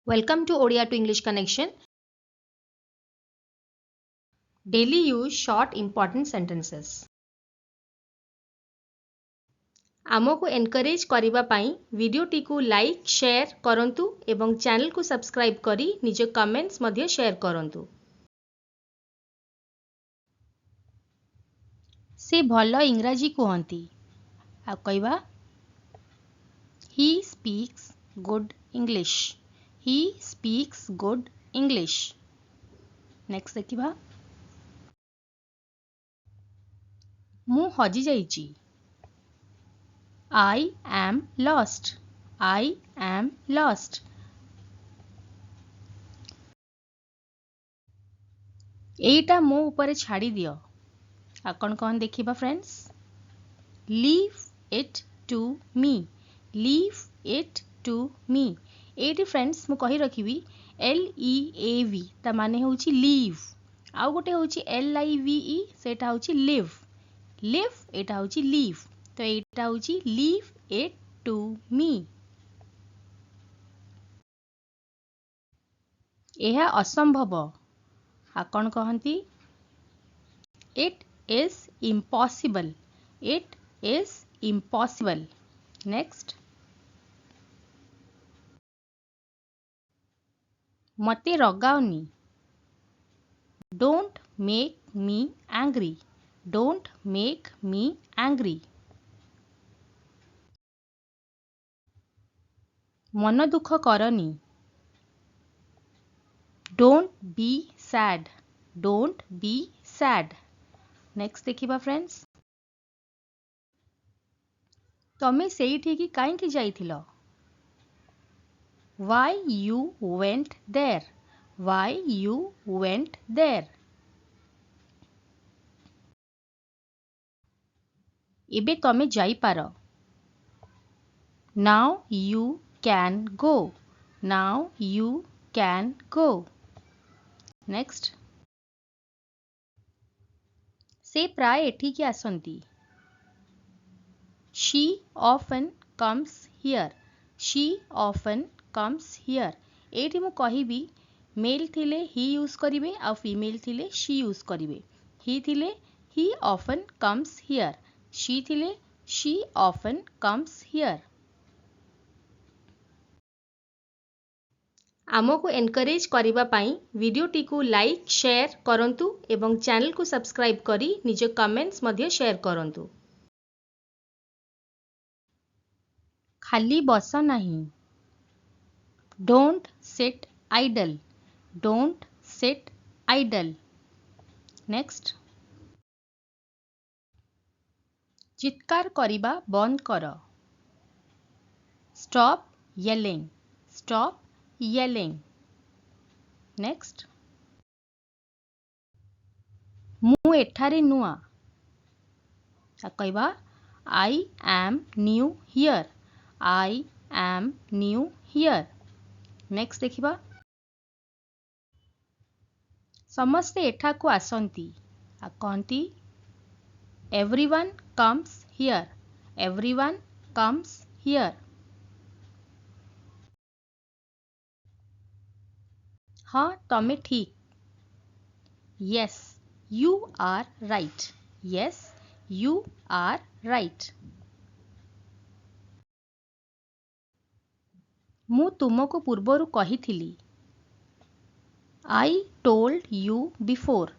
Welcome to Odia to English Connection. Daily use short important sentences. आमको encourage करिबा पाई वीडियोटी को like share करंतु एवं चैनल को सब्सक्राइब करी निज कमेंट्स मध्य शेयर करंतु। से भलो इंग्रजी कहंती आ कहबा He speaks good English. He speaks good English. Next देखिबा मु हजी जाईची I am lost. I am lost. एटा मो ऊपर छाड़ी दियो आ कौन देखिबा friends leave it to me leave it to me एटी फ्रेंड्स मु कहि रखिबी LEAV ता माने होउची लीव आउ गोटे होउची LIVE सेटा होउची लिव लिव एटा होउची लीव तो एटा होउची लीव इट टू मी एहा असंभव आ कौन कहंती it is impossible it is impossible next मते रगाओनी don't make me angry don't make me angry मन दुख करनी don't be sad don't be sad next देखिबा फ्रेंड्स तमे सेठी की काई की जाइथिलो why you went there why you went there एबे तमे जाई पारो now you can go now you can go next से प्राय एठी की आसंती she often comes here she often comes here एठी मु कहिबी मेल थिले ही यूज करिवे आ फीमेल थिले शी यूज करिवे ही थिले ही often comes here she थिले she often comes here आमको एनकरेज करिबा पाई वीडियोटी को लाइक शेयर करंतु एवं चैनल को सब्सक्राइब करी निज कमेंट्स मध्य शेयर करंतु खाली बस नहीं don't sit idle don't sit idle next चित्कार करिबा बंद कर stop yelling stop yelling next मु एठारे नुआ कहबा I am new here I am new here next देखिबा समस्ते एठा को आसंती आ कहंती everyone comes here everyone comes here हाँ तमे ठीक yes you are right yes you are right मु तुमको पूर्वरु कहिथिली I told you before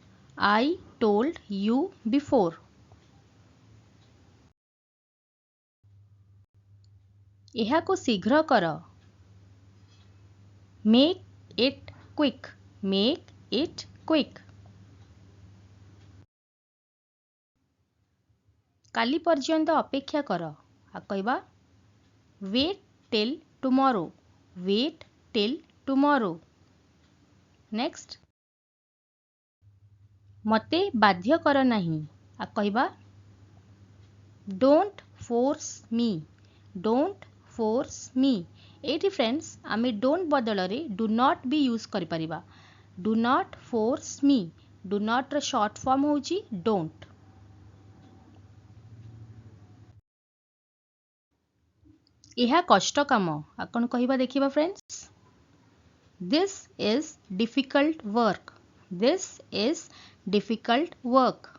I told you before एहा को शीघ्र कर make it quick make it quick काली पर्यंत अपेक्षा कर आ कहबा wait till tomorrow wait till tomorrow next मते बाध्य कर नहीं आ कहबा don't force me don't force me एटी फ्रेंड्स आमे डोंट बदल रे डू नॉट भी यूज करि परिबा do not force me do not र शॉर्ट फॉर्म होची डोंट एहा कष्ट काम आ कोन कहिबा देखिबा friends This is difficult work. This is difficult work.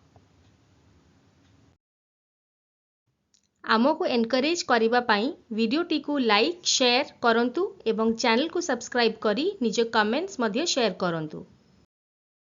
आमको एनकरेज करिबा पाई वीडियोटी को लाइक शेयर करंतु एवं चैनल को सब्सक्राइब करी निज कमेंट्स मध्य शेयर करंतु।